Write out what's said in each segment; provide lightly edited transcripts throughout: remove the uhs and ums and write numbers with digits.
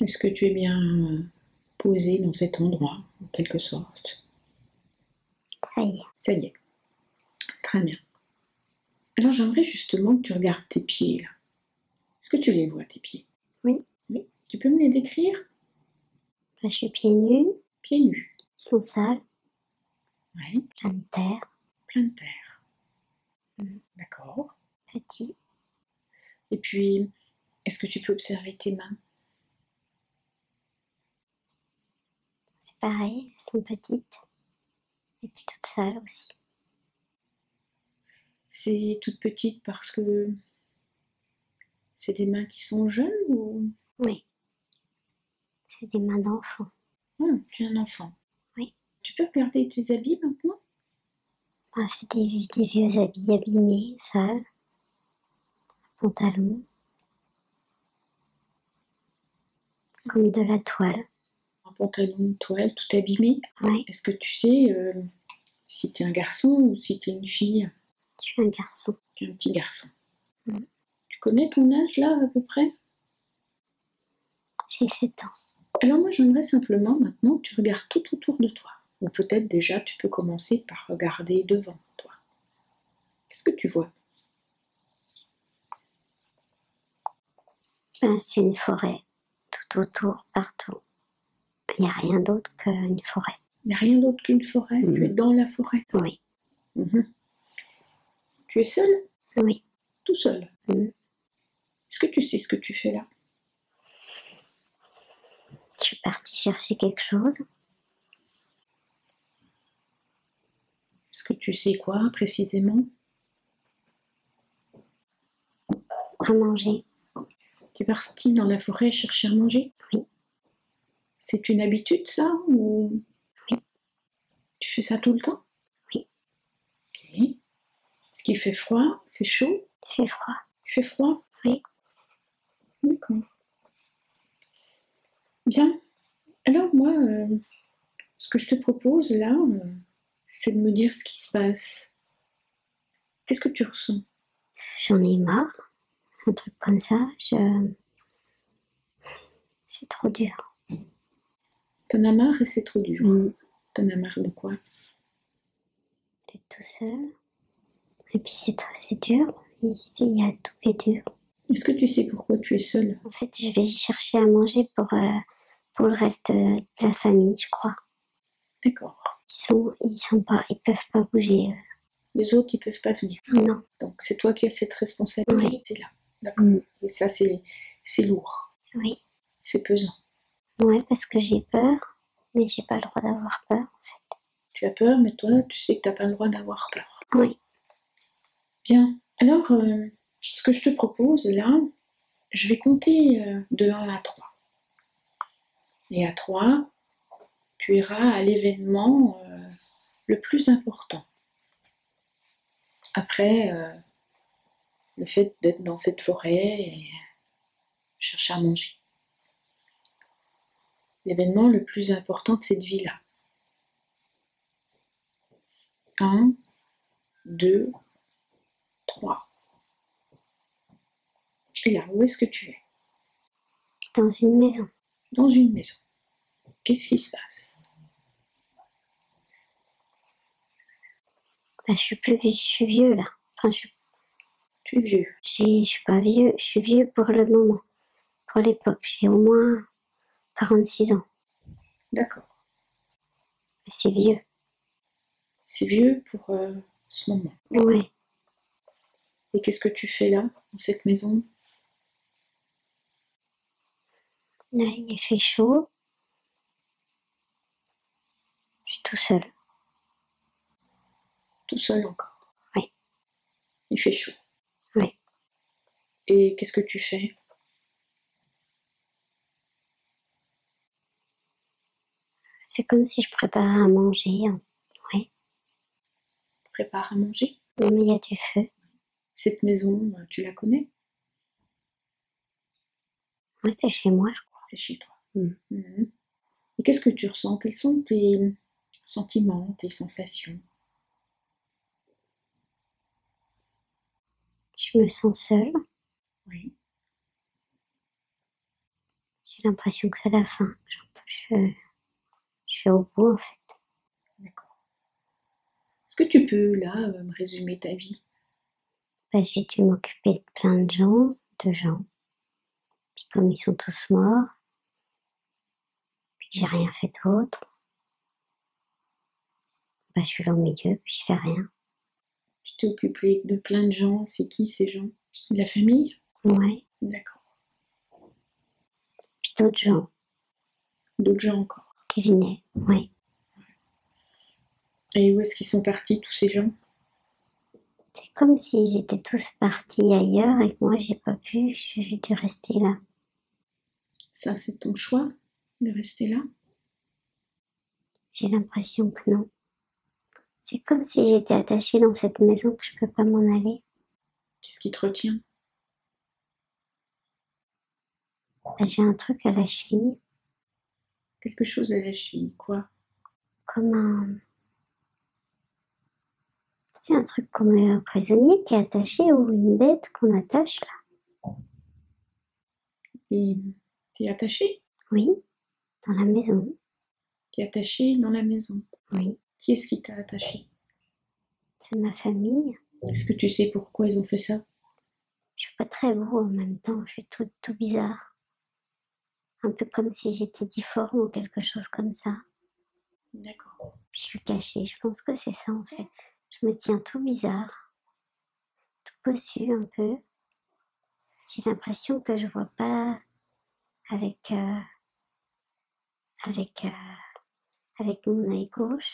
Est-ce que tu es bien posé dans cet endroit, en quelque sorte? Ça y est. Ça y est, très bien. Alors j'aimerais justement que tu regardes tes pieds là. Est-ce que tu les vois, tes pieds? Oui. Oui. Tu peux me les décrire? Je suis pieds nus. Pieds nus. Ils sont sales. Oui. Plein de terre. Plein de terre. Mmh. D'accord. Petits. Et puis, est-ce que tu peux observer tes mains? C'est pareil, elles sont petites. Et puis toutes sales aussi. C'est toute petite parce que c'est des mains qui sont jeunes ou... Oui. C'est des mains d'enfant. Tu es un enfant. Oui. Tu peux regarder tes habits maintenant? Ah, c'est des vieux habits abîmés, sales. Pantalons. Comme de la toile. Un pantalon de toile tout abîmé. Oui. Est-ce que tu sais si tu es un garçon ou si tu es une fille? Je suis un garçon. Tu es un petit garçon. Mmh. Tu connais ton âge là à peu près? J'ai 7 ans. Alors moi j'aimerais simplement maintenant que tu regardes tout autour de toi. Ou peut-être déjà tu peux commencer par regarder devant toi. Qu'est-ce que tu vois? C'est une forêt. Tout autour, partout. Il n'y a rien d'autre qu'une forêt. Il n'y a rien d'autre qu'une forêt? Tu es dans la forêt? Oui. Tu es seul? Oui. Tout seul? Est-ce que tu sais ce que tu fais là? Je suis partie chercher quelque chose. Est-ce que tu sais quoi précisément? À manger. Tu es partie dans la forêt chercher à manger? Oui. C'est une habitude ça ou... Oui. Tu fais ça tout le temps? Oui. Ok. Est-ce qu'il fait froid? Il fait chaud? Il fait froid. Il fait froid? Oui. D'accord. Bien. Alors moi, ce que je te propose là, c'est de me dire ce qui se passe. Qu'est-ce que tu ressens? J'en ai marre. Un truc comme ça, c'est trop dur. T'en as marre et c'est trop dur. T'en as marre de quoi? D'être tout seul. Et puis c'est dur. Ici, il y a tout qui est dur. Est-ce que tu sais pourquoi tu es seule? En fait, je vais chercher à manger pour le reste de la famille, je crois. D'accord. Ils peuvent pas bouger. Les autres, ils peuvent pas venir. Non. Donc c'est toi qui as cette responsabilité-là. D'accord. Et ça, c'est lourd. Oui. C'est pesant. Ouais, parce que j'ai peur, mais j'ai pas le droit d'avoir peur, en fait. Tu as peur, mais toi, tu sais que t'as pas le droit d'avoir peur. Oui. Bien. Alors, ce que je te propose là, je vais compter de 1 à 3. Et à 3, tu iras à l'événement le plus important. Après, le fait d'être dans cette forêt et chercher à manger. L'événement le plus important de cette vie-là. 1, 2, 3. Et là, où est-ce que tu es? Dans une maison. Dans une maison. Qu'est-ce qui se passe? Bah, je suis vieux, là. Enfin, Tu es vieux. je suis pas vieux, je suis vieux pour le moment. Pour l'époque, j'ai au moins 46 ans. D'accord. C'est vieux. C'est vieux pour ce moment. Ouais. Et qu'est-ce que tu fais là, dans cette maison? Là, il fait chaud. Je suis tout seul. Tout seul encore? Oui. Il fait chaud? Oui. Et qu'est-ce que tu fais? C'est comme si je préparais à manger. Oui. Tu prépares à manger? Non, mais il y a du feu. Cette maison, tu la connais? Oui, c'est chez moi, je crois. C'est chez toi. Et qu'est-ce que tu ressens? Quels sont tes sentiments, tes sensations? Je me sens seule. Oui. J'ai l'impression que c'est la fin. Je suis au bout en fait. D'accord. Est-ce que tu peux, là, me résumer ta vie? J'ai dû m'occuper de plein de gens. Puis comme ils sont tous morts, puis j'ai rien fait d'autre, je suis là au milieu, puis je fais rien. Tu t'es occupé de plein de gens. C'est qui ces gens? De la famille? Ouais, D'accord. puis d'autres gens D'autres gens encore. qui venaient, ouais. Et où est-ce qu'ils sont partis, tous ces gens? C'est comme s'ils étaient tous partis ailleurs et que moi j'ai pas pu, j'ai dû rester là. Ça, c'est ton choix de rester là? J'ai l'impression que non. C'est comme si j'étais attachée dans cette maison que je peux pas m'en aller. Qu'est-ce qui te retient? J'ai un truc à la cheville, Quelque chose à la cheville, quoi? comme un... C'est un truc comme un prisonnier qui est attaché ou une bête qu'on attache là. Et t'es attaché? Oui, dans la maison. T'es attaché dans la maison. Oui, Qui est-ce qui t'a attaché? c'est ma famille. Est-ce que tu sais pourquoi ils ont fait ça? Je suis pas très beau en même temps, je suis tout bizarre. Un peu comme si j'étais difforme ou quelque chose comme ça. D'accord. Je suis cachée, je pense que c'est ça en fait. Je me tiens tout bizarre, tout bossu un peu. J'ai l'impression que je vois pas avec, avec, avec mon œil gauche.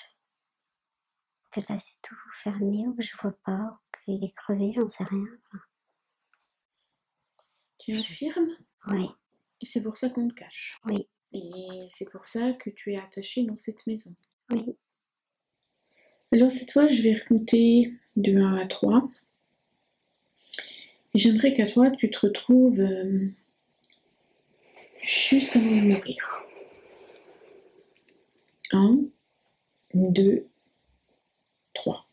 Que là c'est tout fermé ou que je vois pas ou qu'il est crevé, j'en sais rien. Tu affirmes? Oui, Et c'est pour ça qu'on te cache. oui, Et c'est pour ça que tu es attaché dans cette maison. oui. Alors cette fois, je vais compter de 1 à 3. Et j'aimerais qu'à toi, tu te retrouves juste avant de mourir. 1, 2, 3.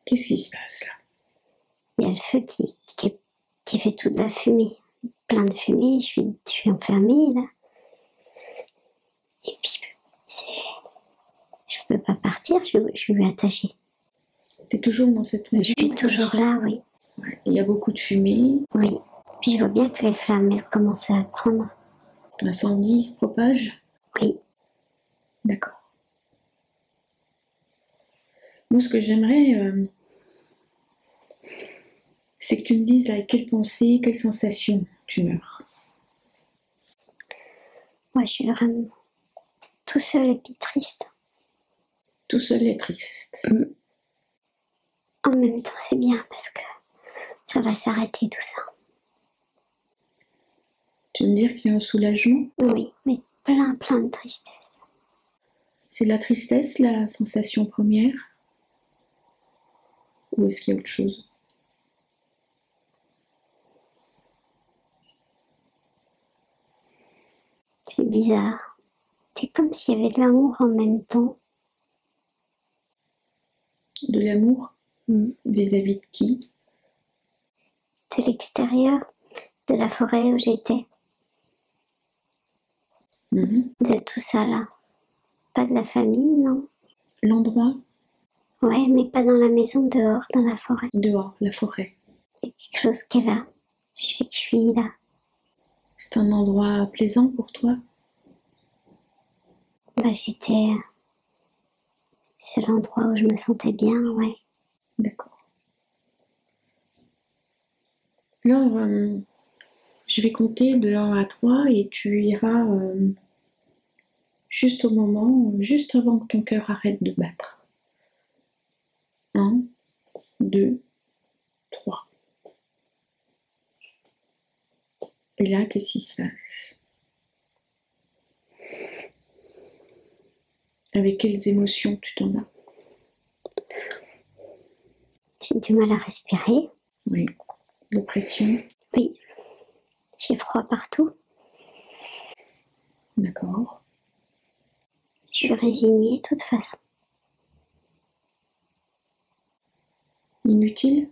Qu'est-ce qui se passe là? Il y a le feu qui fait toute la fumée. Plein de fumée, je suis enfermée là. Et puis, je peux pas partir, je suis attachée. Tu es toujours dans cette maison? Je suis toujours là, oui. Ouais. Il y a beaucoup de fumée. Oui. Puis je vois bien que les flammes, elles commencent à prendre. L'incendie se propage? Oui, D'accord. Moi, ce que j'aimerais, c'est que tu me dises avec quelle pensée, quelle sensation tu meurs. moi je suis vraiment tout seul et puis triste. Tout seul et triste. En même temps, c'est bien parce que ça va s'arrêter tout ça. Tu veux me dire qu'il y a un soulagement? Oui, mais plein de tristesse. C'est la tristesse, la sensation première? Ou est-ce qu'il y a autre chose? C'est bizarre. C'est comme s'il y avait de l'amour en même temps. De l'amour? Vis-à-vis de qui? De l'extérieur, de la forêt où j'étais, de tout ça là. Pas de la famille, non. L'endroit? Ouais, mais pas dans la maison, dehors, dans la forêt. Dehors, la forêt. Il y a quelque chose qui est là. Je sais que je suis là. C'est un endroit plaisant pour toi? J'étais... C'est l'endroit où je me sentais bien, ouais. D'accord. Alors, je vais compter de 1 à 3 et tu iras juste au moment, juste avant que ton cœur arrête de battre. 1, 2, 3. Et là, qu'est-ce qui se passe? Avec quelles émotions tu t'en vas? J'ai du mal à respirer. Oui. L'oppression? Oui. J'ai froid partout. D'accord. Je suis résignée de toute façon. Inutile?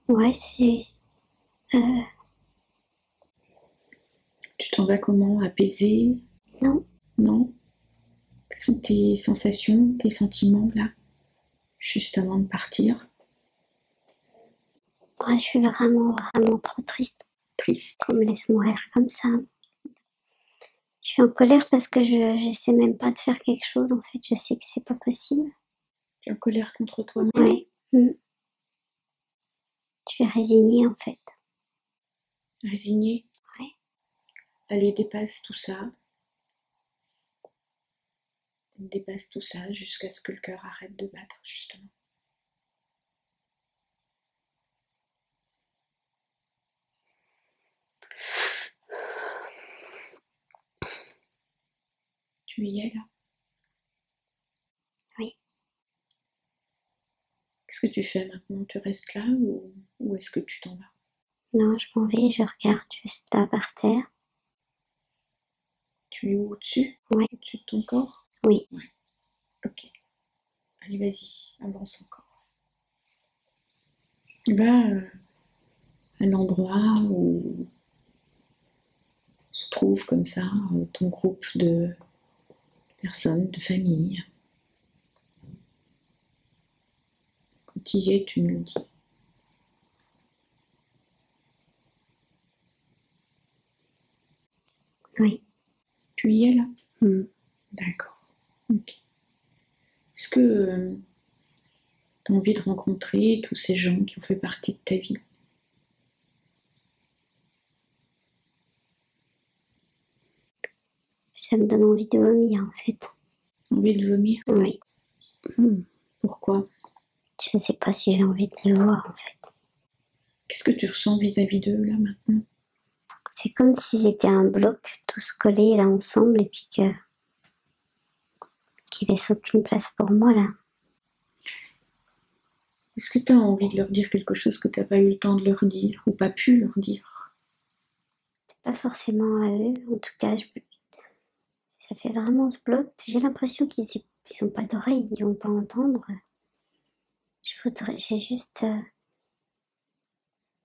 Ouais, c'est... Tu t'en vas comment? Apaisé? Non, Non? Quelles sont tes sensations, tes sentiments là, juste avant de partir? moi, je suis vraiment, vraiment trop triste Triste? qu'on me laisse mourir comme ça. Je suis en colère parce que j'essaie même pas de faire quelque chose, en fait, je sais que c'est pas possible. Tu es en colère contre toi-même? Ouais, je suis résignée, en fait. Résignée? Ouais. Allez, dépasse tout ça. Dépasse tout ça jusqu'à ce que le cœur arrête de battre, justement. Tu y es là? Oui. Qu'est-ce que tu fais maintenant? Tu restes là ou est-ce que tu t'en vas? Non, je m'en vais, je regarde juste là par terre. Tu es où au-dessus? Ouais. Au-dessus de ton corps? Oui. Ouais. Ok. Allez, vas-y, avance encore. Va à l'endroit où se trouve comme ça ton groupe de personnes, de famille. Quand tu y es, tu me le dis. Oui. Tu y es là? D'accord. Ok. Est-ce que tu as envie de rencontrer tous ces gens qui ont fait partie de ta vie? Ça me donne envie de vomir, en fait. Envie de vomir? Oui. Pourquoi? Je sais pas si j'ai envie de les voir, en fait. Qu'est-ce que tu ressens vis-à-vis d'eux là maintenant? C'est comme s'ils étaient un bloc, tous collés là ensemble, et puis qu'ils laissent aucune place pour moi là. Est-ce que tu as envie de leur dire quelque chose que tu n'as pas eu le temps de leur dire ou pas pu leur dire? C'est pas forcément à eux, en tout cas, ça fait vraiment ce bloc. J'ai l'impression qu'ils ont pas d'oreilles, ils vont pas entendre. J'ai juste,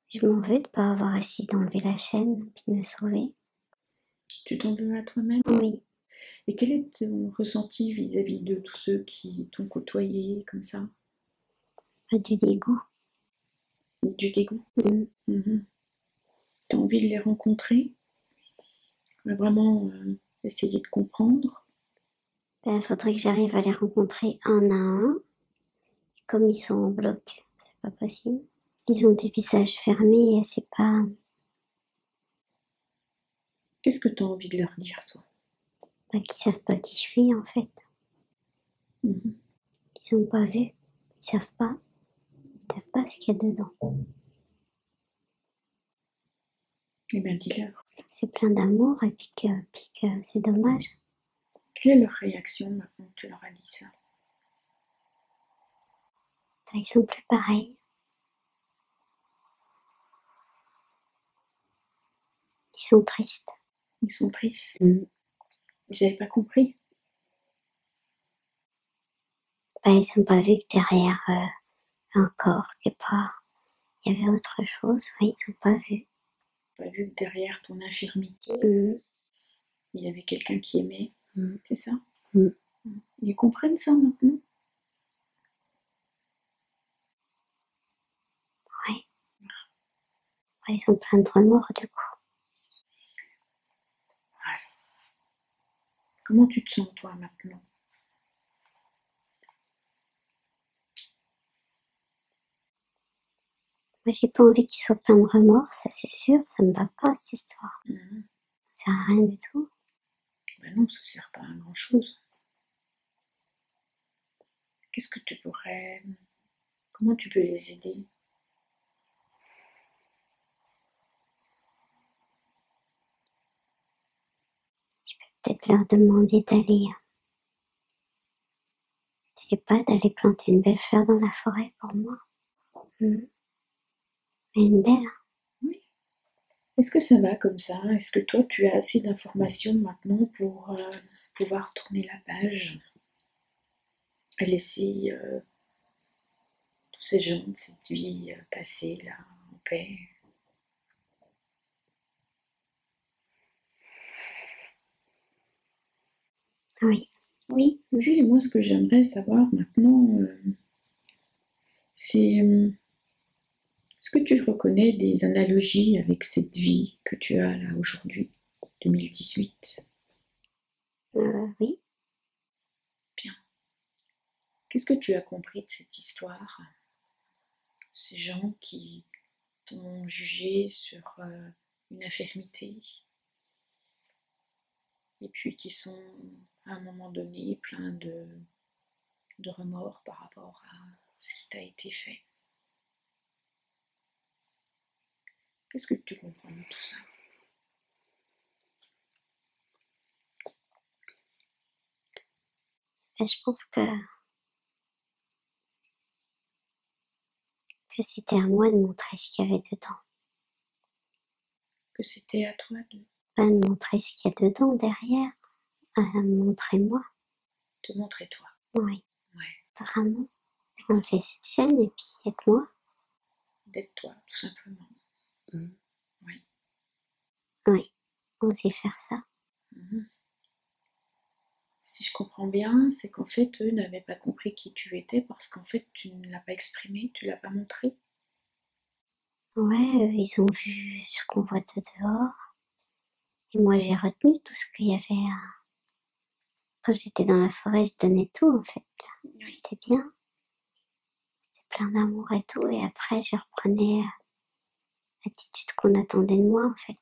je m'en veux de pas avoir essayé d'enlever la chaîne, puis de me sauver. Tu t'en veux à toi-même? Oui, Et quel est ton ressenti vis-à-vis de tous ceux qui t'ont côtoyé comme ça? du dégoût. Du dégoût? Mm. T'as envie de les rencontrer? Vraiment essayer de comprendre? Ben, faudrait que j'arrive à les rencontrer un à un. Comme ils sont en bloc, c'est pas possible. Ils ont des visages fermés et c'est pas. Qu'est-ce que tu as envie de leur dire, toi? Bah, qu'ils savent pas qui je suis en fait. Mhm. Ils ont pas vu. Ils savent pas. Ils savent pas ce qu'il y a dedans. Eh bien, dis-leur. C'est plein d'amour et puis que c'est dommage. Quelle est leur réaction maintenant que tu leur as dit ça? Bah, ils sont plus pareils. Ils sont tristes. Ils sont tristes. Ils n'avaient pas compris. Bah, ils ont pas vu que derrière un corps qui est pas. Il y avait autre chose. Oui, ils ont pas vu. Pas vu que derrière ton infirmité, Mm. il y avait quelqu'un qui aimait. C'est ça? Mm. Ils comprennent ça maintenant? Ouais. Ouais, ils ont plein de remords du coup. Comment tu te sens, toi, maintenant? Moi, j'ai pas envie qu'ils soient pleins de remords, ça c'est sûr. Ça me va pas cette histoire. Mhm. Ça sert à rien du tout. Ben non, ça ne sert pas à grand-chose. Qu'est-ce que tu pourrais... Comment tu peux les aider? Peut-être leur demander d'aller, je sais pas, d'aller planter une belle fleur dans la forêt pour moi. Mm. Mais une belle, hein. Oui. Est-ce que ça va comme ça? Est-ce que toi, tu as assez d'informations maintenant pour pouvoir tourner la page et laisser tous ces gens de cette vie passer là en paix? Oui. Oui. Puis moi, ce que j'aimerais savoir maintenant, c'est est-ce que tu reconnais des analogies avec cette vie que tu as là aujourd'hui, 2018? Oui. Bien. Qu'est-ce que tu as compris de cette histoire? Ces gens qui t'ont jugé sur une infirmité et puis qui sont à un moment donné pleins de remords par rapport à ce qui t'a été fait. Qu'est-ce que tu comprends de tout ça? Et je pense que c'était à moi de montrer ce qu'il y avait dedans. Que c'était à toi de Pas de montrer ce qu'il y a dedans, derrière. À montrer moi. te montrer toi. Oui. Ouais. Apparemment. On fait cette chaîne et puis être moi. D'être toi, tout simplement. Oui. Oui. Oser faire ça. Si je comprends bien, c'est qu'en fait, eux n'avaient pas compris qui tu étais parce qu'en fait, tu ne l'as pas exprimé, tu ne l'as pas montré. Ouais, ils ont vu ce qu'on voit de dehors. Et moi, j'ai retenu tout ce qu'il y avait. Quand j'étais dans la forêt, je donnais tout, en fait. J'étais bien. C'était plein d'amour et tout. Et après, je reprenais l'attitude qu'on attendait de moi, en fait.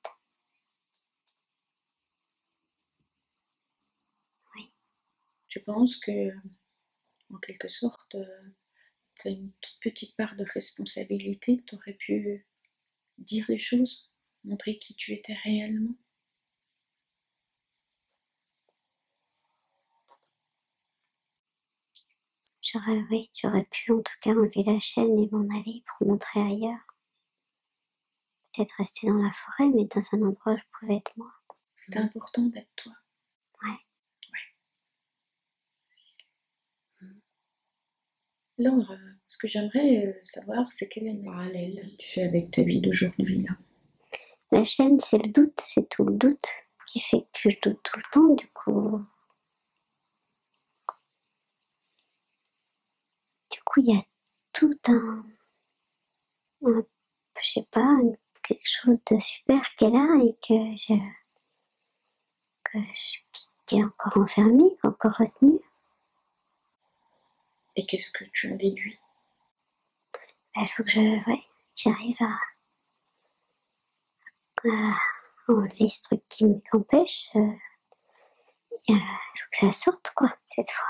Oui. Tu penses que, en quelque sorte, tu as une toute petite part de responsabilité, que tu aurais pu dire les choses, montrer qui tu étais réellement? J'aurais pu en tout cas enlever la chaîne et m'en aller pour montrer ailleurs. Peut-être rester dans la forêt, mais dans un endroit où je pouvais être moi. C'était important d'être toi. Ouais. Alors, ce que j'aimerais savoir, c'est quel est le parallèle que tu fais avec ta vie d'aujourd'hui là. La chaîne, c'est le doute, c'est tout le doute qui fait que je doute tout le temps, du coup. Du coup, il y a tout je sais pas, quelque chose de super qui est là et qui est encore enfermé, encore retenu. Et qu'est-ce que tu en déduis? Il faut que j'arrive à enlever ce truc qui m'empêche. Il faut que ça sorte, quoi, cette fois.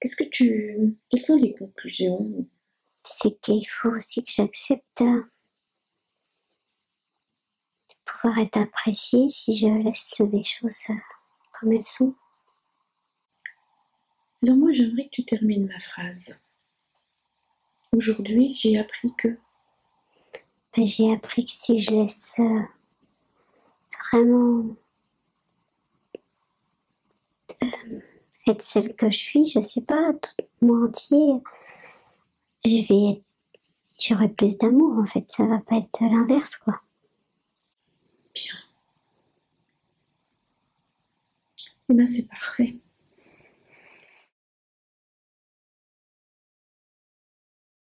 Quelles sont les conclusions? C'est qu'il faut aussi que j'accepte de pouvoir être appréciée si je laisse les choses comme elles sont. Alors moi, j'aimerais que tu termines ma phrase. Aujourd'hui, j'ai appris que... J'ai appris que si je laisse vraiment être celle que je suis, je sais pas, tout moi entier, j'aurai plus d'amour en fait, ça va pas être l'inverse quoi. Bien. Eh bien, c'est parfait.